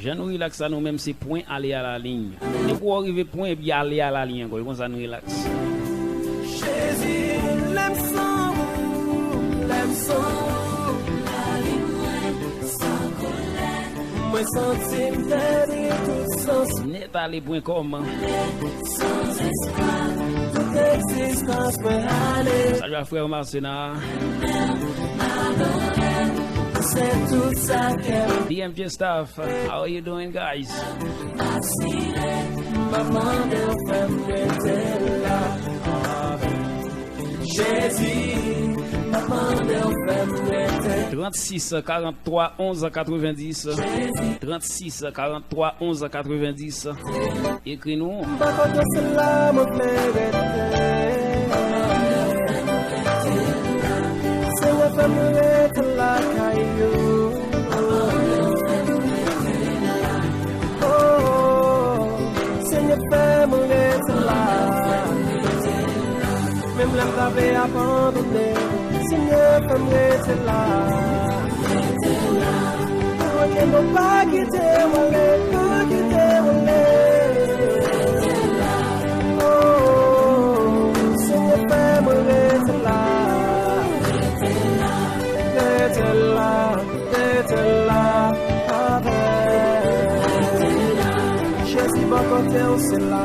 Je nous relaxe à nous-mêmes, c'est point aller à la ligne. Et pour arriver point et bien aller à la ligne, comme ça nous relaxe. Jésus, l'aime sans la ligne sans colère. Moi sentir perdre tout sens. Netali.com. Sans espoir, toute existence peut aller. Salut frère Marcena. C'est tout ça qu'elle DMJ Staff, how are you doing, guys? maman de femme était là. Jésus, maman de femme était 36 43 11 90. 36 43 11 90. Écris-nous. pas contre cela, mon frère. C'est la femme était là, caillou. Seigneur, fais-moi être là. Même l'âme t'avait abandonné. Seigneur, fais-moi être là. Moi qui ne pas quitter, pas quitter, oh, Seigneur, fais-moi être là. Être là, Jésus m'a côté au cela,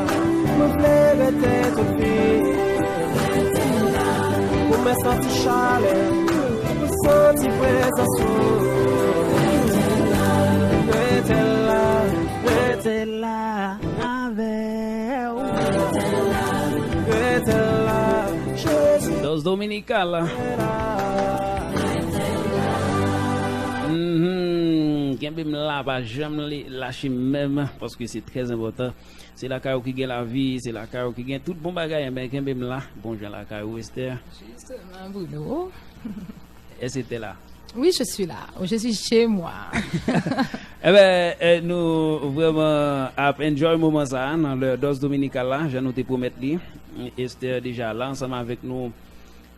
mon frère était tout vie. Pour me sentir chaleur, pour sentir présence. Était là, avec là, Jésus. Dos Dominical. Kembim là, pas jamais lâcher même parce que c'est très important. C'est la caillou qui gagne la vie, c'est la caillou qui gagne tout bon bagage. Mais Kembim là, bonjour la caillou Esther. Justement, Bruno. Et c'était là. Oui, je suis là. Je suis chez moi. Eh ben, nous vraiment enjoy le moment ça dans le Dos Dominical là. Je nous te promettre lui. Esther déjà là ensemble avec nous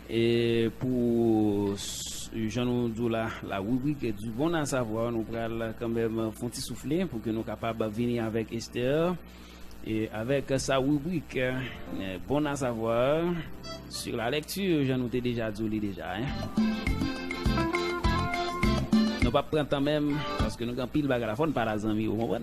et pour je nous dis là la rubrique du bon à savoir, nous prenons quand même font petit souffler pour que nous capables de venir avec Esther et avec sa rubrique bon à savoir sur la lecture. Je nous t'ai déjà dit déjà hein. Nous pas prendre temps même parce que nous avons pile bagarre à fond par les amis au moment.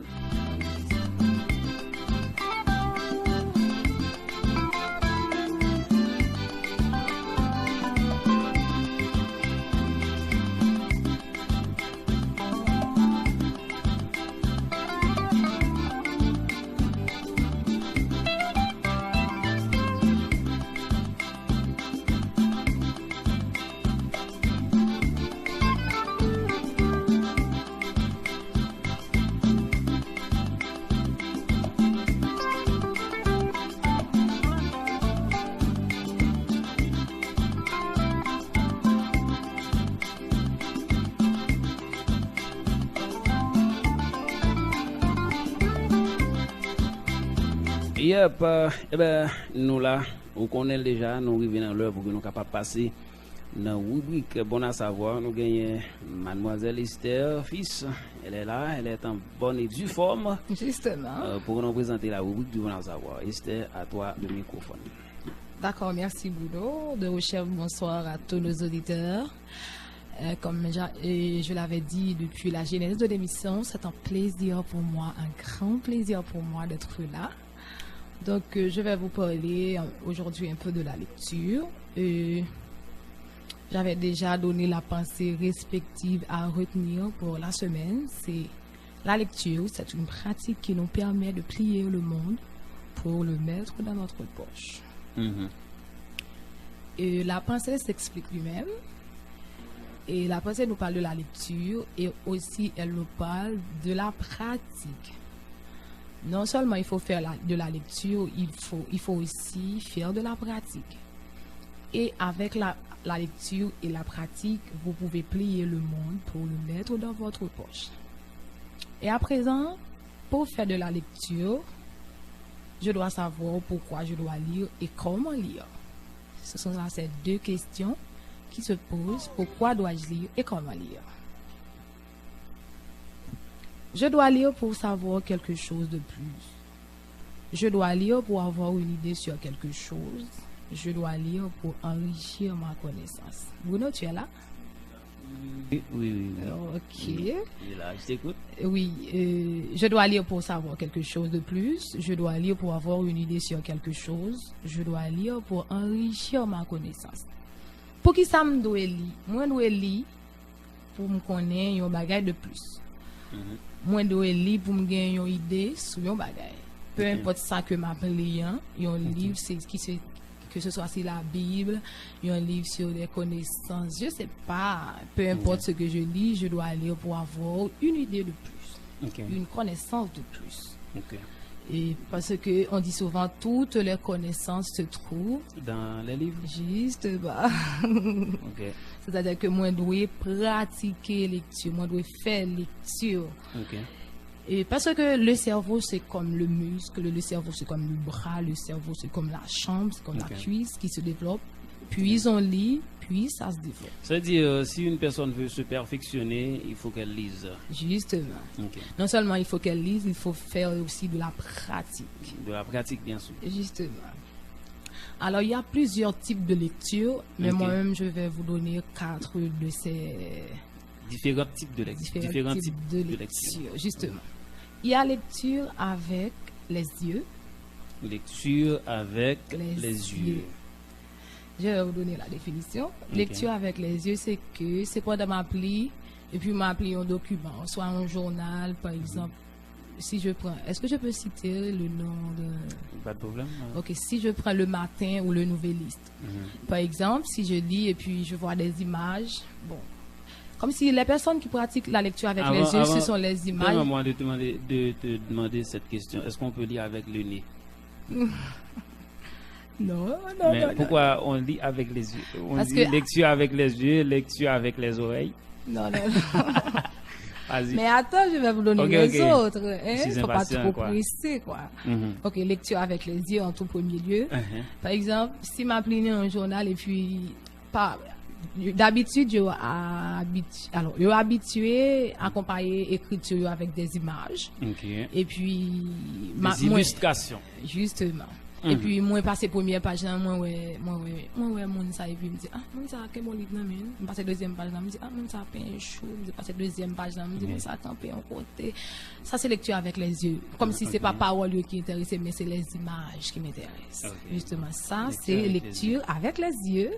Yep, eh ben, nous là, on connaît déjà, nous arrivons dans l'heure pour que nous soyons capables de passer dans la rubrique Bon à savoir. Nous gagnons Mademoiselle Esther, fils, elle est là, elle est en bonne et due forme. Justement. Pour nous présenter la rubrique du Bon à savoir. Esther, à toi le microphone. D'accord, merci Bruno. De recherche, bonsoir à tous nos auditeurs. Comme je l'avais dit depuis la genèse de l'émission, c'est un plaisir pour moi, un grand plaisir pour moi d'être là. Donc, je vais vous parler aujourd'hui un peu de la lecture. J'avais déjà donné la pensée respective à retenir pour la semaine. C'est la lecture, c'est une pratique qui nous permet de plier le monde pour le mettre dans notre poche. Et la pensée s'explique lui-même. Et la pensée nous parle de la lecture et aussi elle nous parle de la pratique. Non seulement il faut faire de la lecture, il faut aussi faire de la pratique. Et avec la lecture et la pratique, vous pouvez plier le monde pour le mettre dans votre poche. Et à présent, pour faire de la lecture, je dois savoir pourquoi je dois lire et comment lire. Ce sont là ces deux questions qui se posent. Pourquoi dois-je lire et comment lire? Je dois lire pour savoir quelque chose de plus. Je dois lire pour avoir une idée sur quelque chose. Je dois lire pour enrichir ma connaissance. Bruno, tu es là? Oui. Ok. Oui, là, je t'écoute. Oui, je dois lire pour savoir quelque chose de plus. Je dois lire pour avoir une idée sur quelque chose. Je dois lire pour enrichir ma connaissance. Pour qui ça me doit lire? Moi, je dois lire pour me connaître un bagage de plus. Moi, je dois lire pour me gagner une idée sur un bagage. Peu importe ça que m'a appelé, un livre, c'est que ce soit sur la Bible, un livre sur des connaissances, je sais pas. Peu importe ce que je lis, je dois lire pour avoir une idée de plus, une connaissance de plus. Et parce que on dit souvent toutes les connaissances se trouvent dans les livres. Juste bas. C'est-à-dire que moi je dois pratiquer lecture, moi je dois faire lecture. Et parce que le cerveau, c'est comme le muscle, le cerveau, c'est comme le bras, le cerveau, c'est comme la chambre, c'est comme la cuisse qui se développe. Puis on lit, puis ça se développe. C'est-à-dire, si une personne veut se perfectionner, il faut qu'elle lise. Justement. Non seulement il faut qu'elle lise, il faut faire aussi de la pratique. De la pratique, bien sûr. Justement. Alors, il y a plusieurs types de lecture, mais moi-même, je vais vous donner 4 de ces... Différents types de lecture. Différents types de lecture, justement. Il y a lecture avec les yeux. Lecture avec les yeux. Je vais vous donner la définition. Lecture avec les yeux, c'est que c'est pas de m'appeler et puis m'appeler un document, soit un journal, par exemple. Si je prends, est-ce que je peux citer le nom de... Pas de problème. Ok, si je prends Le Matin ou Le Nouvelliste. Par exemple, si je lis et puis je vois des images, bon... Comme si les personnes qui pratiquent la lecture avec les yeux, ce sont les images. Moi de te demander cette question. Est-ce qu'on peut lire avec le nez? Non. Pourquoi on lit avec les yeux? On dit lecture avec les yeux, lecture avec les oreilles. Non. Mais attends, je vais vous donner les autres. Il ne faut pas trop presser, quoi. Ok, lecture avec les yeux en tout premier lieu. Par exemple, si ma pliné un journal et puis... D'habitude, je suis habitué à comparer l'écriture avec des images. Et puis... Des illustrations. Justement. Et puis, moi, passé première page, moi, mon ça, et puis, me dit, mon ça, quel bon livre, non, je passe deuxième page, me dit, mon ça, peint chaud, je passe deuxième page, me dit, mon ça, campé en côté. Ça, c'est lecture avec les yeux. Comme si c'est pas parole qui intéressait, mais c'est les images qui m'intéressent. Justement, ça, c'est lecture avec les yeux.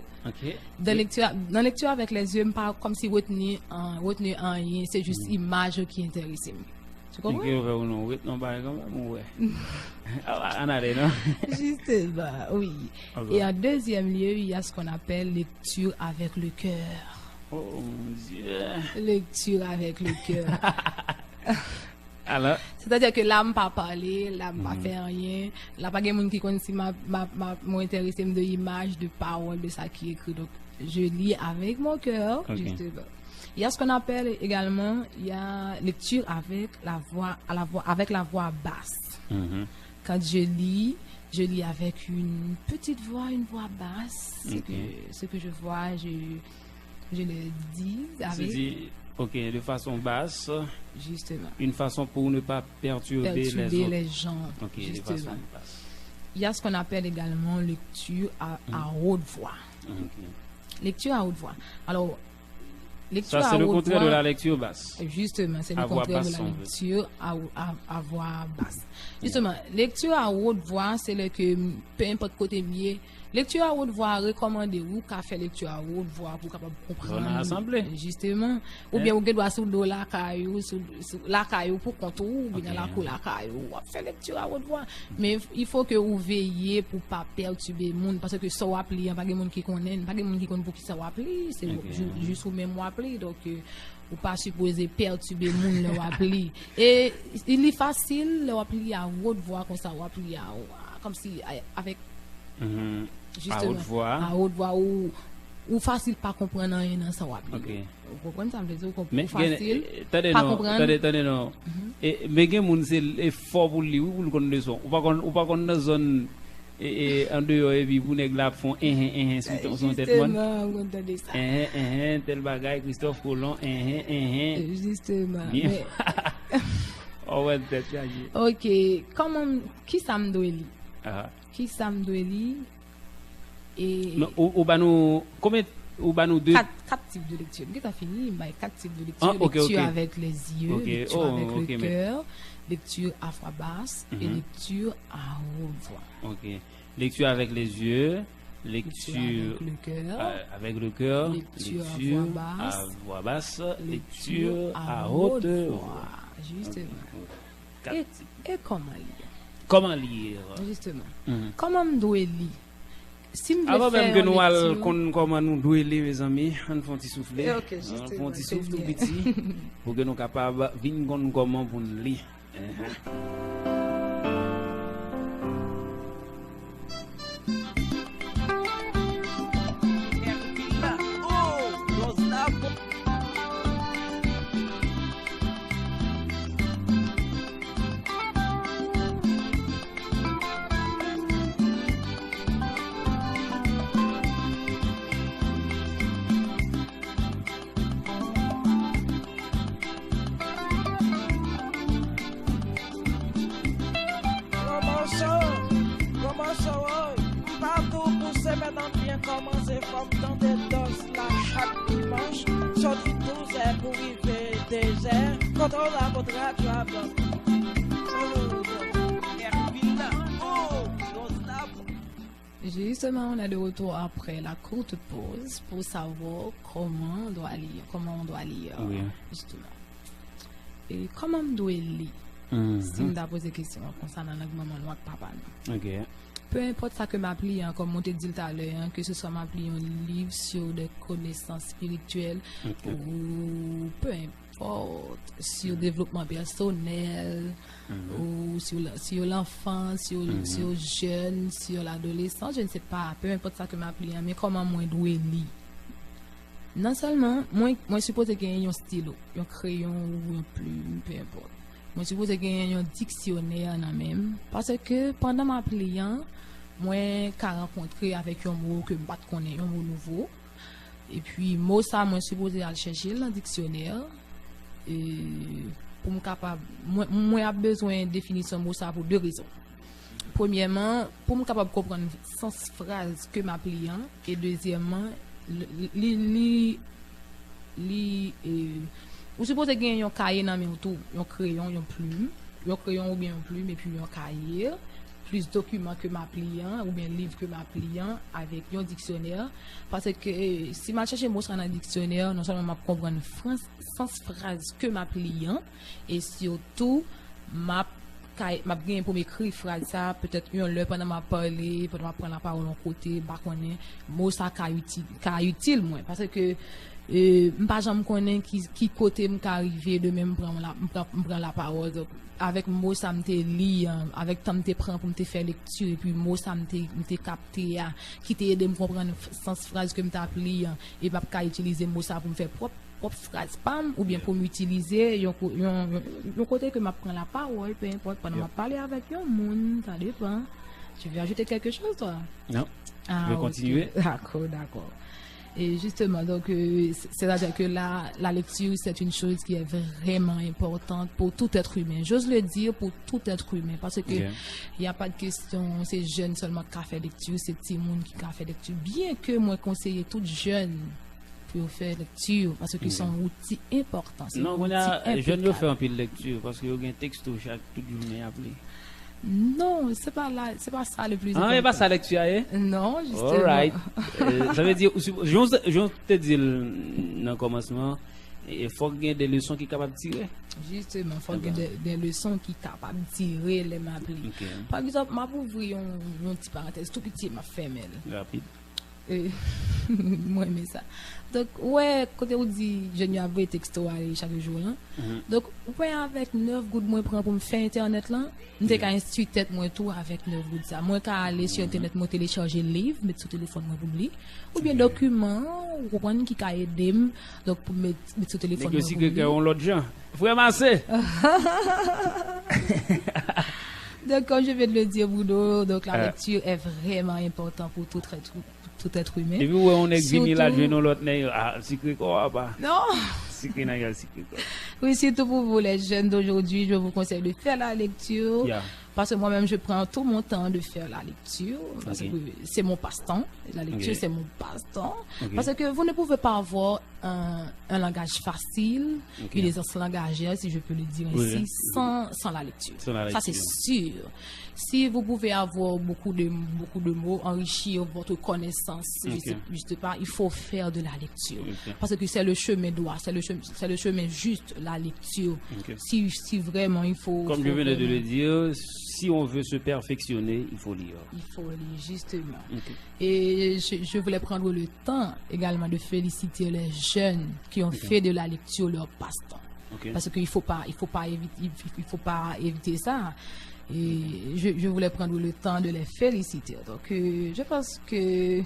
Dans lecture avec les yeux, pas comme si retenir rien, c'est juste image qui intéressait. Tu comprends? Justement, oui. Et en deuxième lieu, il y a ce qu'on appelle lecture avec le cœur. Oh mon Dieu. Lecture avec le cœur. Alors? C'est-à-dire que là, je ne pas parler, là, je ne pas faire rien. Là, pas de gens qui connaissent m'intéressé de images, de paroles, de ça qui est écrit. Donc, je lis avec mon cœur, justement. Il y a ce qu'on appelle également, il y a lecture avec la voix basse. Quand je lis avec une petite voix, une voix basse. Ce que je vois, je le dis avec... de façon basse. Justement. Une façon pour ne pas perturber les gens. De façon basse. Il y a ce qu'on appelle également lecture à haute voix. Lecture à haute voix. Alors, lecture ça, c'est le contraire de la lecture basse. Justement, c'est le contraire de la lecture à voix basse. Justement, lecture à haute voix, c'est le que, peu importe côté mieux, lecture à haute voix recommandé ou qu'a fait lecture à haute voix pour capable comprendre. On a assemblé. Justement. Ou bien, vous doit sous la caillou, la caillou pour contour, ou bien la cour la caillou, ou faire lecture à haute voix. Mais il faut que vous veillez pour pas perturber le monde, parce que ça va appeler, il n'y a pas de monde qui connaît, pas de monde qui connaît pour qui ça va appeler, c'est juste au même appeler, donc, ou pas supposé perturber le monde le appeler. Et il est facile le appeler à haute voix comme ça, ou appeler comme si avec justement à haute voix ou facile pas comprendre rien dans ça appeler. Vous comprenez ça me dire mais facile pas comprendre. Attendez non. Et mais gen moun c'est fort pour lui ou pour connaître le son. Ou pas connaître zone et en dehors et puis vous nèg là font sur son tête justement tel bagage Christophe Colomb justement Oh ouais, t'es chargé. Ok, comment, qui ça me doit lire? Ah. Qui ça me doit lire? Et Non, ou bah nous combien ou bah nous deux quatre types de lecture. Qu'est-ce que t'as fini? Bah, 4 types de lecture. Ah, ok, lecture ok. avec les yeux, Ok. lecture Oh, avec ok, le mais- cœur, lecture à voix basse et Mhm. lecture à haute voix. OK. Lecture avec les yeux, Lecture lecture avec le cœur, avec le cœur, Lecture à lecture voix basse, à voix basse, lecture lecture à haute voix. voix. Justement. Quatre Et, types. et comment lire? Comment lire? Justement. Mhm. Comment me doit lire? Si me Avant même que nous lecture, allons comment nous doit lire mes amis, on fait un petit souffler. Eh, ok, On justement, fait un petit c'est souffle tout bien. petit pour que nous capables venir comment pour nous lire. Commençons, partout pour se mettre bien commencer, comme dans des doses là chaque dimanche, sorti 12 heures pour arriver des heures, contrôle à votre radio à blanc. Justement, on est de retour après la courte pause pour savoir comment on doit lire. Oui. Justement. Et comment on doit lire? Si on t'a posé des questions concernant notre maman, notre papa. Non. OK. Peu importe ça que m'appli, hein, comme on t'a dit tout à l'heure, hein, que ce soit m'appli un livre sur des connaissances spirituelles OK. ou peu importe, sur le développement personnel ou sur l'enfant, sur le jeune, sur l'adolescent, je ne sais pas, peu importe ça que m'appli, hein, mais comment moi dois lire. Non seulement, moi suppose qu'il y a un stylo, un crayon ou un plume, peu importe. Moi suppose qu'il y a un dictionnaire dans même, parce que pendant ma pliant, moi j'ai rencontré avec un mot que je ne connais pas, un mot nouveau. Et puis mot ça moi supposé aller chercher dans le dictionnaire et pour me capable moi a besoin de définition mot ça pour deux raisons. Premièrement, pour me capable comprendre sens phrase que m'a pliant et deuxièmement vous supposez qu'il y a un cahier dans mon tout, un crayon, un plume, un crayon ou bien un plume et puis un cahier, plus documents que ma pliant ou bien livre que ma pliant avec un dictionnaire parce que si ma cherche mot dans un dictionnaire, non seulement m'a comprendre sens phrase que ma pliant et surtout m'a gagné pour m'écrire phrase ça peut-être un l'heure pendant m'a parler pendant m'a prendre la parole en côté pas connaît mot ça ca utile moi parce que pas jamais connais qui côté me arriver de même prendre la parole donc avec mot ça me lit avec temps me prend pour me faire lecture et puis mot ça me capté qui t'aide me comprendre sens phrase que me appelé et pas utiliser mot ça pour me faire propre phrase pam ou bien pour m'utiliser yon côté que m'a prend la parole peu importe pendant m'a parler avec un monde ça dépend. Tu veux ajouter quelque chose toi? Non. Je vais continuer. Okay. D'accord. Et justement, donc, c'est-à-dire que la lecture, c'est une chose qui est vraiment importante pour tout être humain. J'ose le dire pour tout être humain, parce que il n'y a pas de question, c'est jeune seulement qui a fait lecture, c'est petit monde qui a fait lecture. Bien que moi, conseiller tout jeune pour faire lecture, parce que c'est un outil important. Non, on a, je ne veux faire un peu de lecture, parce qu'il y a un texte chaque toute journée appelé. Non, c'est pas ça le plus important. Ah, mais pas ça lecture, hein? Non, justement. All right. Ça veut dire, je te dis dans le commencement, il faut qu'il y ait des leçons qui sont capables de tirer. Justement, il faut qu'il y ait des leçons qui sont capables de tirer les m'appeler. Okay. Par exemple, je vais ouvrir une petite parenthèse tout petit, ma fermée. Rapide. Moi, mais ça. Donc, ouais, quand on dit, je n'y avais texto chaque jour, là. Donc, ouais, avec 9 gouttes, moi, pour me faire Internet, là, je suis instruit tête, moi, tout avec 9 gouttes, ça. Moi, quand aller sur Internet, moi, télécharger livre, mettre sur téléphone, moi, pour lire. Ou bien, document, ou comprendre qui a aidé, donc, pour mettre sur téléphone. Mais aussi que on l'autre gens. Vraiment, c'est. Donc, comme je viens de le dire, Bruno, donc, la lecture est vraiment importante pour tout tout être humain. Et puis on est venu là Surtout- jouer l'autre nèg secret quoi pas. Non. Secret nèg secret quoi. Oui, surtout pour vous les jeunes d'aujourd'hui, je vous conseille de faire la lecture. Yeah. Parce que moi-même, je prends tout mon temps de faire la lecture. Parce Ok. que c'est mon passe-temps. La lecture, Ok. c'est mon passe-temps. Ok. Parce que vous ne pouvez pas avoir un langage facile, Ok. une aisance langagière, si je peux le dire Oui. ainsi, sans la lecture. Sans la Ça, c'est lecture. sûr. Si vous pouvez avoir beaucoup de mots, enrichir votre connaissance, Ok. je sais pas, il faut faire de la lecture. Ok. Parce que c'est le chemin droit, c'est le chemin juste, la lecture. Ok. Si vraiment il faut... Comme faut je venais de vraiment- le dire, si on veut se perfectionner, il faut lire. Il faut lire, justement. Ok. Et je voulais prendre le temps également de féliciter les jeunes qui ont fait de la lecture leur passe-temps. Ok. Parce qu'il faut pas éviter ça. Et je voulais prendre le temps de les féliciter. Donc, je pense que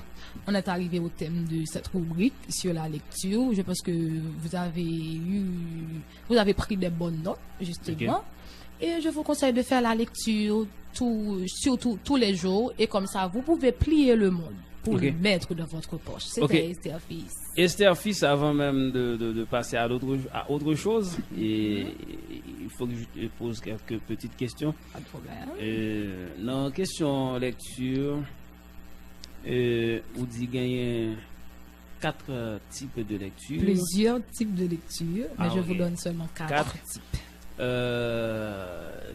on est arrivé au thème de cette rubrique sur la lecture. Je pense que vous avez pris des bonnes notes, justement. Et je vous conseille de faire la lecture surtout tous les jours. Et comme ça, vous pouvez plier le monde pour Ok. le mettre dans votre poche. C'était Ok. Esther Fils. Esther Fils, avant même de passer à autre chose, et il faut que je te pose quelques petites questions. Pas de problème. Dans question lecture, vous dit gagner 4 types de lecture. Plusieurs types de lecture, mais Ah, je ok. vous donne seulement 4 Quatre. types.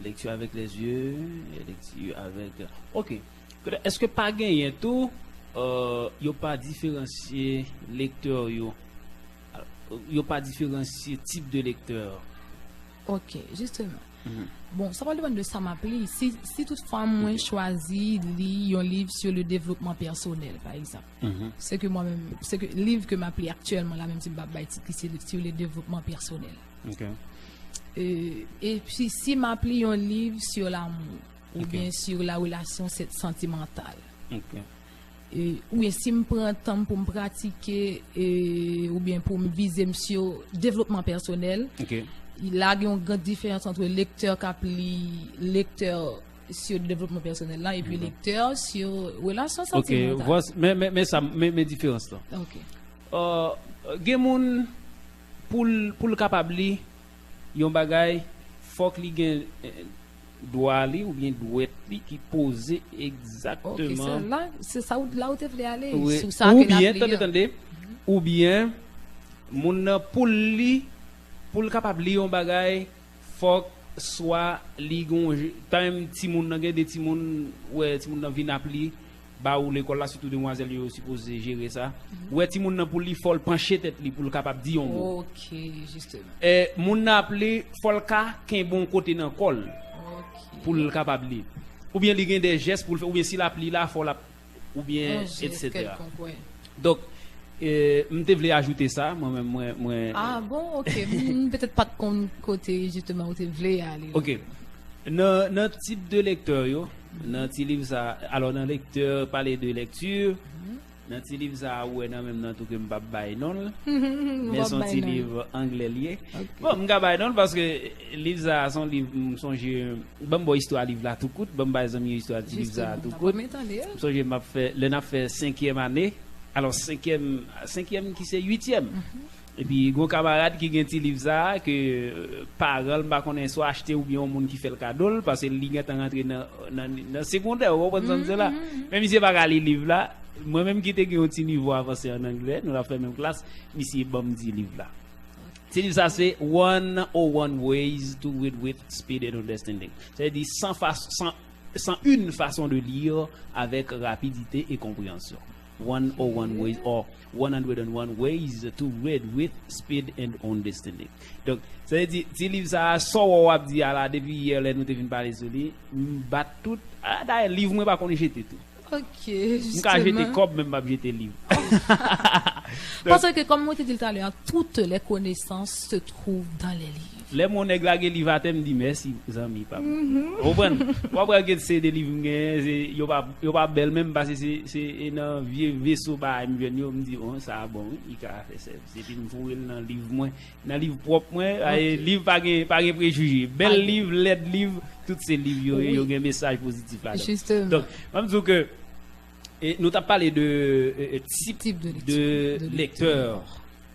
Lecture avec les yeux, lecture avec. Ok. Est-ce que pas gagner tout, yo pas différencier lecteur yo. Yo pas différencier type de lecteur. Ok, justement. Mhm. Bon, ça va dépendre de ça m'appeler. Si toutefois moi choisi de lire un livre sur le développement personnel, par exemple, c'est que moi-même, c'est que le livre que m'appelle actuellement, là même si je c'est sur le développement personnel. Ok. Et puis si m'appelle un livre sur l'amour, ou Ok. bien sur la relation sentimentale, Ok. ou bien si me prends temps pour me pratiquer, ou bien pour me viser sur développement personnel, Ok. il y a une grande différence entre lecteur lecteur sur le développement personnel là et puis lecteur sur relation Ok. sentimentale. Voici, mais différence là. Ok. Gen moun pour le capable li yon bagay faut que li gen doit li ou bien doit li qui pose Ok, exactement c'est ça là où tu veux aller. oui. Sur ça Ou que la bien prière. attendez ou bien moun nan pour le capable li yon bagay faut soit li gon time ti moun nan gen des ti moun ouais ti moun nan vinn appli ba ou l'école là surtout demoiselles yo supposé gérer ça ouais ti moun nan pour li faut pencher tête li pour le capable di yon mot Ok, justement. moun nan appelé faut le ka ken bon côté nan kol Ok. pour le capable li ou bien li gen des gestes pour le faire ou bien si l'appli là faut la ou bien Un geste etc. quelconque, ouais. Donc m'te vle ajouter ça moi Ah bon, ok. Peut-être pas de côté justement où tu veux aller. OK. Dans type de lecteur yo, dans ti livre ça, alors dans lecteur parler de lecture, dans ti livre ça ouais nan même nan tout que m'pa bay non. Mais son ti livre anglais lié. Ok. Bon, m'ka bay non parce que livre ça son livre songe bon boy histoire livre là tout coûte, bon bay zami histoire livre ça tout coûte. Songe m'a fait le n'a fait 5e année. Alors 5e qui c'est 8e. Et puis gon camarade qui gen ti livre ça que parole pas connaît soit acheter ou bien un monde qui fait le cadeau parce que li gen rentré dans secondaire ou pas ça là. Même si pas li livre là, moi même qui te gen un petit niveau avancé en anglais, nous la fait même classe, monsieur bam di livre là. Ti livre ça c'est 101 ways to read with speed and understanding. C'est-à-dire 101 façon de lire avec rapidité et compréhension. 101 ways or 101 ways to read with speed and understanding. Donc, ça veut dire, si livre ça, so wap di ala, depuis hier, nous te vin parler sur lui, bat tout, d'ailleurs, livre, moi, pas qu'on jeter tout. Ok, M'ka jeter justement. cob, même pas jeter livre. Parce que comme moi, tu dis tout à l'heure, toutes les connaissances se trouvent dans les livres. Les mon nèg la gen livre atem dit merci zami papa. Comprendre? Ou après que c'est des livres gen, yo pas belle même parce que c'est un vieux vaisseau ba me vient yo me dit oh ça bon, il ka faire c'est puis me fourrer dans livre moi, dans livre propre moi, livre pas gen préjugé. Bel livre, LED livre, tous ces livres yo gen message positif là. Justement. Donc, même dire que Et nous t'as parlé de type de lecteur.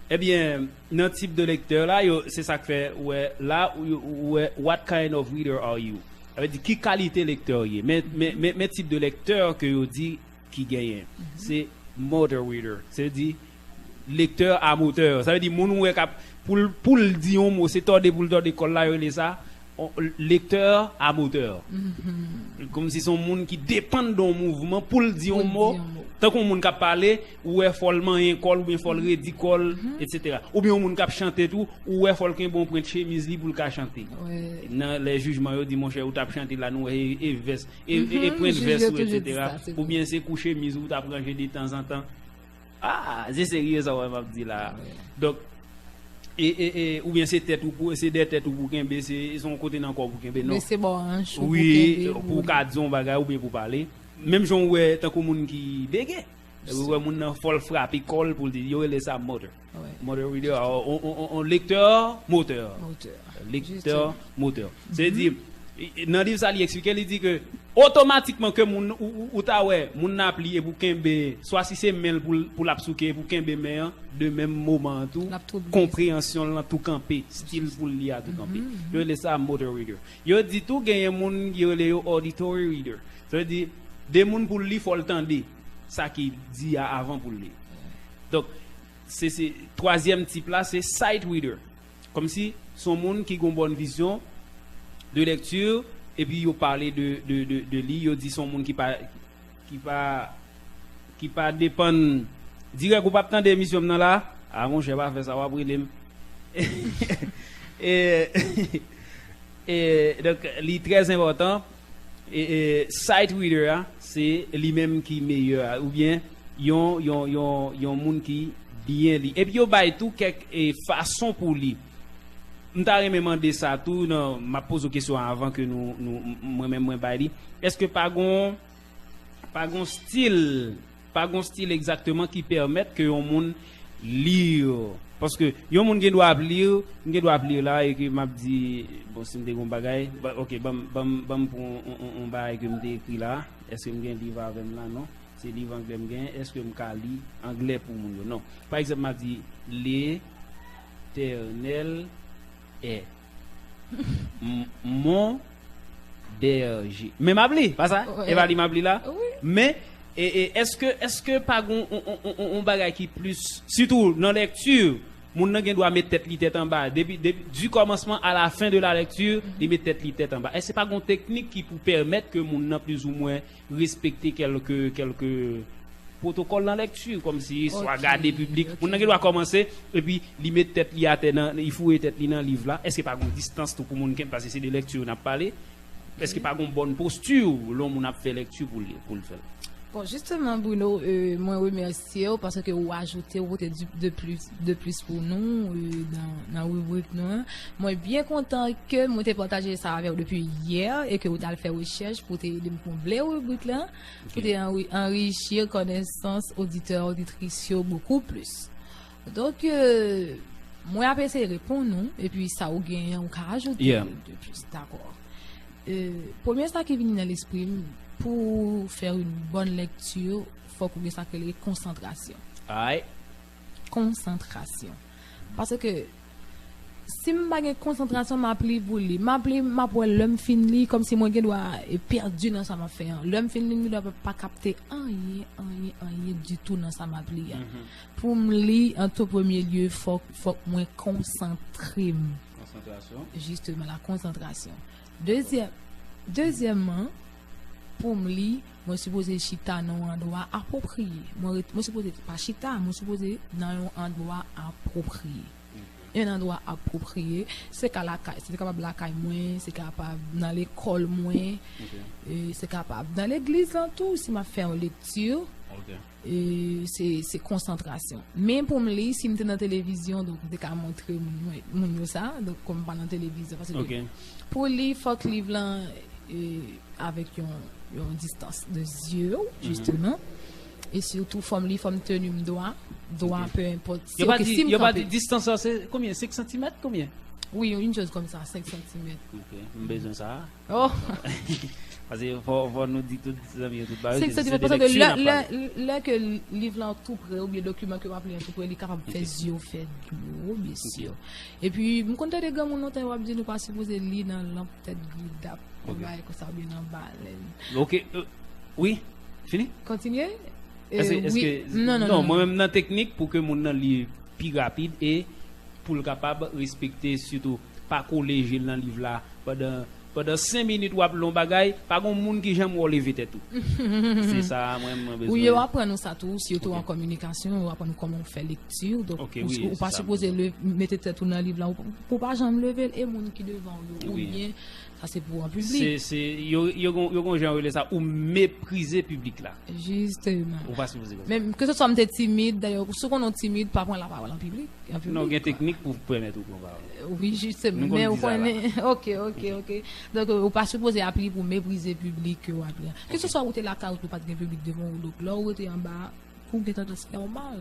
Eh bien, dans type de lecteur là, c'est ça que fait what kind of reader are you? Ça veut dire qui qualité lecteur y est. Mais type de lecteur que vous dit qui gagne, c'est motor reader. C'est-à-dire lecteur à moteur. Ça veut dire mon pour le dire un mot, c'est tordé pour le tordé d'école là, ça lecteur à moteur. Comme si son monde qui dépend d'un mouvement pour le dire un mot. Tant qu'on monde qui parler ou est follement un col ou bien fol ridicule etc. Ou bien on monde qui chanter tout ou est fol qu'un bon point de chemise li pour le chanter. Dans les jugements yo dit mon cher ou t'a chanter là nous et veste et prendre veste etc. Ou bien c'est coucher mise ou t'a ranger de temps en temps. Ah, c'est sérieux ça on va dire là. Donc et ou bien c'est tête ou pour c'est des têtes ou pour kembe c'est son côté dans corps pour kembe non. Mais c'est bon hanche oui, pour cadre bagay ou bien pour parler. Même gens ouais tant que moun qui bégué ouais moun nan fol frappe colle pour dire yo les ça moteur reader on lecteur moteur lecteur moteur c'est dire dans livre ça il explique il dit que automatiquement que moun ou ta ouais moun n'a plié pour kembe soit si c'est mail pour l'absouker pour kembe mais de même moment tout compréhension là tout camper style pour lire tout camper yo les ça motor reader yo dit tout gagne moun yo les auditory reader ça veut dire des moun pour lire faut le tendre ça qui dit avant pour lire. Donc c'est troisième type là c'est sight reader. Comme si son monde qui a une bonne vision de lecture et puis il parler de lire, il dit son monde qui pas dépend direct ou pas tant d'émission dans là. Ah mon cher pas faire ça va brûler. et donc li très important et sight reader hein, c'est lui-même qui meilleur ou bien yon monde qui bien li et puis yo bay tout quelques façon pour li m'ta demander ça tout non m'a pose question avant que nous moi bay li est-ce que pas gon style exactement qui permettre que yon monde lire parce que yon moun gen doit lire là et que m'a dit bon si m'te gon bagay OK bam pour on bagay que m'te écrit là est-ce que m'gen livre avec là non c'est livre anglais m'gen est-ce que m'ka li anglais pour moun non par exemple m'a dit l'Éternel est mon berger mais m'a dit pas ça et va li m'a dit là mais et est-ce que pas on bagay qui plus surtout dans lecture moun nan gen doit mettre tête en bas depuis du commencement à la fin de la lecture il met tête en bas et c'est pas une technique qui pour permettre que moun nan plus ou moins respecter quelques protocoles dans lecture comme si soit garder public moun nan doit commencer et puis il met tête li à terre il faut tête li dans livre là est-ce que pas une distance tout pour moun parce que c'est des lectures on a parlé est-ce que pas une bonne posture l'homme on a fait lecture pour le faire. Bon, justement, Bruno, moi remercie parce que vous ajoutez de plus pour nous dans rubrique nous. Moi bien content que moi t'ai partagé ça avec vous depuis hier et que vous avez fait recherche pour te combler rubrique là, pour te enrichir connaissance auditeurs auditrices beaucoup plus. Donc moi après c'est répondre nous et puis ça ou gain on peut rajouter de plus d'accord. Premier ça qui vient dans l'esprit pour faire une bonne lecture, faut qu'on ça que les concentration. Aïe. Concentration. Parce que si m'pa gen concentration m'appli pour li, m'a pour l'homme fin li comme si moi doit perdu dans ça m'a fait. L'homme fin li doit pas capter rien du tout dans ça m'appli. Pour me li en tout premier lieu faut moi concentrer. Concentration. Justement la concentration. Deuxièmement pour me lire, moi supposé chita dans un endroit approprié. Moi supposé pas chita, moi supposé dans un endroit approprié. Un endroit approprié, c'est qu'à la caille, c'est capable la caille moins, c'est capable dans l'école moins, c'est capable dans l'église en tout si m'a fait une lecture. C'est concentration. Même pour me lire si me dans la télévision donc je vais montrer mon ça donc comme pas dans la télévision parce que pour lire faut que livre là avec une distance de yeux justement et surtout forme tenue doigt peu importe il y a pas de distance c'est combien 5 cm combien oui une chose comme ça 5 cm OK besoin ça oh Parce que faut nous dire tout ça bien tout C'est parce que là que le livre là tout près ou bien document que vous appelez tout près, il est capable de faire yeux, faire de l'eau, bien sûr. Et puis, je compte des gars, mon nom, on va dire, nous pas supposé lire dans lampe tête gris d'ap, on va comme ça bien en bas. Ok, oui, fini? Continuez. Oui. Non, moi-même dans la technique pour que mon nom lit plus rapide et pour le capable respecter surtout pas coller dans le livre là pendant 5 minutes ou long bagay pas grand monde qui j'aime relever tête tout. C'est ça moi besoin. Oui, on apprend nous ça tout surtout en communication, on apprend comment on fait lecture donc ou pas supposer le mettre tête dans le livre là pour pas jamais lever et monde qui devant ou bien ça c'est pour un public. C'est yo genre ça ou mépriser public là. Justement. On va supposer. Même que ce soit timide d'ailleurs ceux qu'on est timide pas prendre la parole en public. Non, il y a une technique pour permettre qu'on parle. Oui, justement. Mais on connaît. OK. Donc on pas supposé appeler pour mépriser public ou appeler. Que ce soit où tu la carte ou pas de public devant ou donc là où tu es en bas pour que tu te faire mal.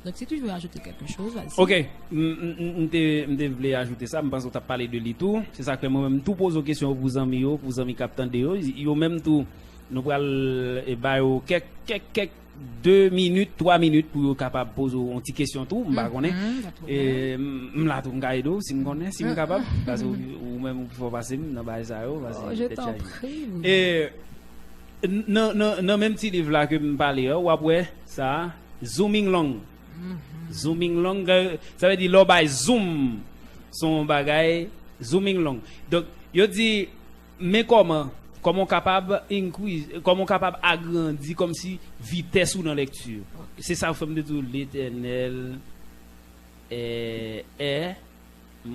Donc si tu veux ajouter quelque chose, vas-y. OK, je voulais ajouter ça, je pense que tu as parlé de l'ITOU. C'est ça que moi-même tout pose aux questions pour vous amis capitaine de yo même tout nous pral quelques 2 minutes, 3 minutes pour être capable de poser une petite question tout, je connais. Et m'la tout ngaido si me connais, si me capable parce que ou même faut passer dans bail ça yo, vas-y. Je t'en prie. Et non même petit livre là que me parler ou après ça zooming long. Zooming long ça veut dire là by zoom son bagay zooming long. Donc yo dit mais comment capable increase comment capable agrandir comme si vitesse ou dans lecture. C'est ça forme de tout l'éternel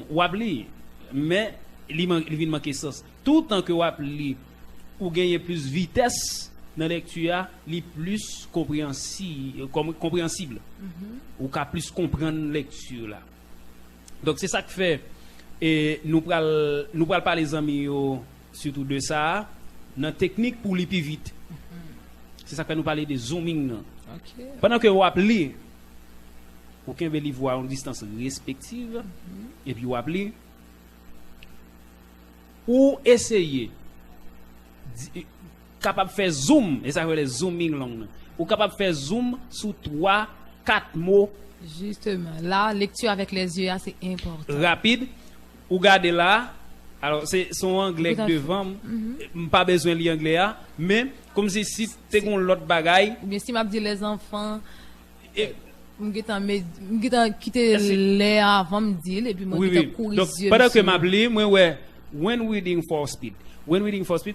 ou apli mais il vient manquer sens tout temps que ou apli ou gagner plus vitesse dans lecture li plus compréhensible ou qu'a plus comprendre lecture là. Donc c'est ça que fait et nous pral parler les amis surtout de ça dans technique pour li plus vite. C'est ça que nous parler de zooming. OK. Pendant que vous appelez aucun veut voir en distance respective et puis vous appelez ou essayer capable faire zoom et ça veut dire zooming long ou capable faire zoom sur 3 4 mots. Justement, là lecture avec les yeux c'est important. Rapide ou garder là. Alors c'est son anglais devant pas besoin de lire anglais mais comme si tu gon l'autre bagaille ou bien si m'a dit les enfants m'gétan quitter les avant me dire et puis moi j'étais courir. Donc pendant que m'appelé moi when reading for speed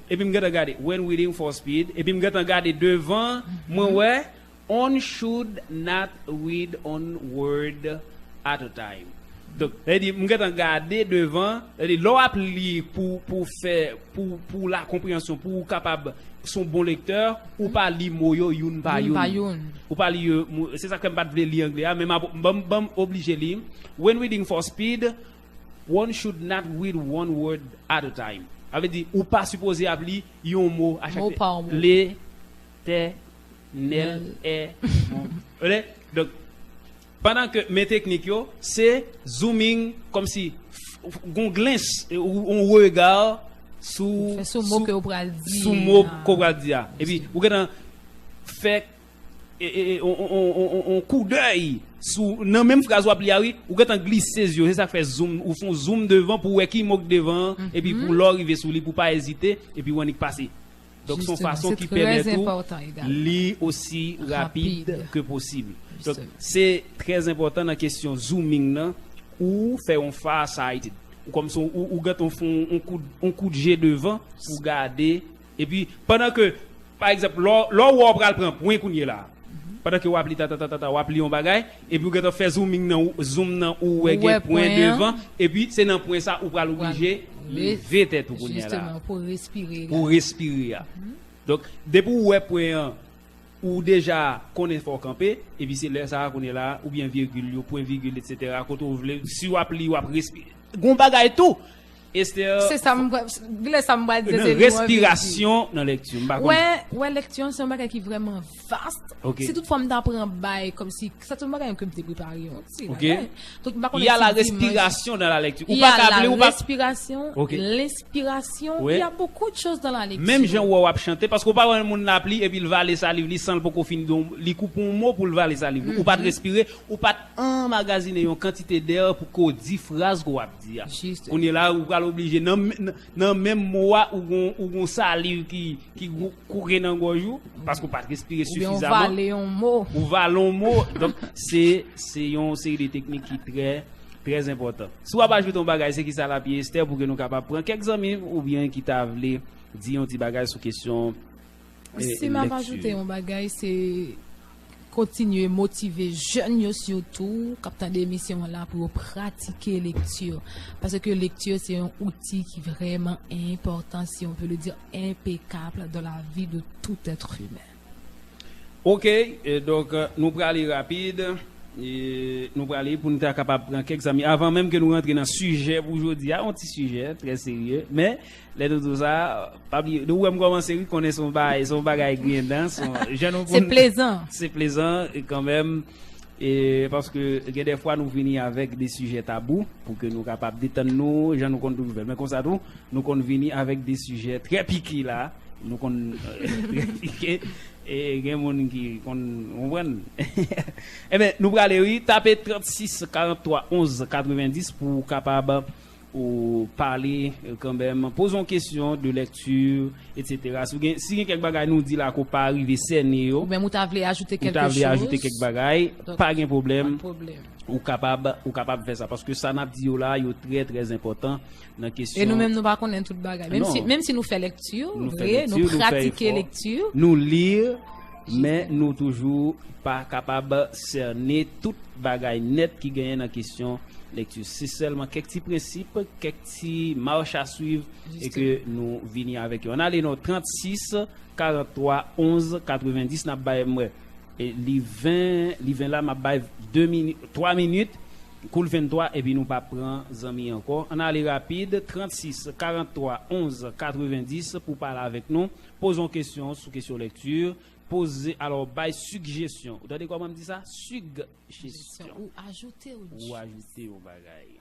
et puis m'gétan regarder when reading for speed et puis m'gétan regarder devant moi on should not read on word at a time. Donc c'est-à-dire m'gétan regarder devant c'est-à-dire l'on appli pour faire pour la compréhension pour capable son bon lecteur ou pas lire mot yo youn pa youn ou pas lire c'est ça que m'pas lire anglais mais m'bam obligé lire when reading for speed one should not read one word at a time. Avait dit ou pas supposé appeler yon mot à chaque fois les te nel et donc pendant que mes techniques yo c'est zooming comme si on glance ou on regarde sous mot que on pral dire sous mot qu'on pral dire et puis vous allez faire on coup d'œil sous dans même phrase ou applier ou allez glisser ses yeux c'est ça fait zoom ou font zoom devant pour voir qui moque devant et puis pour l'arriver sous lui pour pas hésiter et puis on y passer. Donc son façon qui permet tout lire aussi rapide que possible. Donc c'est très important dans la question zooming là ou faire un far sighted ou comme son ou gâte on coup de jet devant pour garder et puis pendant que par exemple là on va prendre point kounye là pendant que on applique on applique un bagage et puis gâte faire zooming nan ou point devant et puis c'est dans point ça ou va l'obliger lever tête ou kounye là justement pour respirer donc depuis ou point ou déjà connaît fort camper et puis c'est là ça qu'on est là ou bien virgule point virgule etc. quand on veut si ou applique ou respirer gon bagay tout Esther, c'est ça me dire respiration dans lecture. Ouais, lecture c'est un bagage qui est vraiment vaste. Okay. C'est toute forme d'apprendre bail comme si ça tout bagage que me préparé aussi. OK. Donc il y a la respiration dans la lecture. Il y a la respiration, l'inspiration, ouais. Il y a beaucoup de choses dans la lecture. Même Jean ou a chanter parce qu'on pas un monde l'appli et puis il va aller salive, il sent pour qu'on finisse donc il coupe un mot pour le va aller salive. Ou pas de respirer, ou pas emmagasiner une quantité d'air pour qu'on dit phrase qu'on va dire. On est là ou va l'obliger dans même mot ou on salive qui courir dans gorge parce qu'on pas respirer suffisamment. On va aller un mot. Ou va un mot. Donc c'est une série de techniques qui très important. Si on va ajouter un bagage c'est qui ça la pied Esther pour que nous capable prendre quelques amis ou bien qui t'a voulu dire un petit bagage sur question. Si m'a ajouté un bagage c'est continuer motiver jeunes surtout captant d'émission là pour pratiquer lecture parce que lecture c'est un outil qui est vraiment important si on peut le dire impeccable dans la vie de tout être humain. OK, et donc nous allons aller rapide et nous allons aller pour nous être capable de prendre quelques amis avant même que nous rentrions dans le sujet pour aujourd'hui, un petit sujet très sérieux mais les tout ça pas oublier nous on commencer à connaître son bagage dedans c'est plaisant et quand même et parce que des fois nous venons avec des sujets tabous pour que nous capables détendre nous gens nous compte nouvelles mais comme ça nous compte venir avec des sujets très piqués là nous compte très piqués et il y a des gens qui comprennent. Eh bien, nous allons aller taper 36 43 11 90 pour capable ou parler quand même, poser une question de lecture, etc. Si quelques bagages nous dit là qu'on pas arriver cerner ou bien vous voulez ajouter quelque chose. Ajouter quelques bagages, pas de problème. Ou capable faire ça parce que ça n'a dit là il est très important dans question. Et nous même nous pas connaître toute bagages. Même si nous fait lecture, nous pratiquer lecture, nous lire mais nous toujours pas capable cerner toute bagaille net qui gagne dans question lecture. C'est seulement quelques petits principes, quelques petits marches à suivre et que nous venons avec eux. On a les notes 36 43 11 90 n'a pas moi et les 20 là m'a bail 3 minutes cool 23 et puis nous pas prendre amis encore. On a les rapide 36 43 11 90 pour parler avec nous, posons question sur question lecture. Poser alors by suggestion. Vous entendez comment on dit ça? Suggestion. Ou ajouter au bagaille.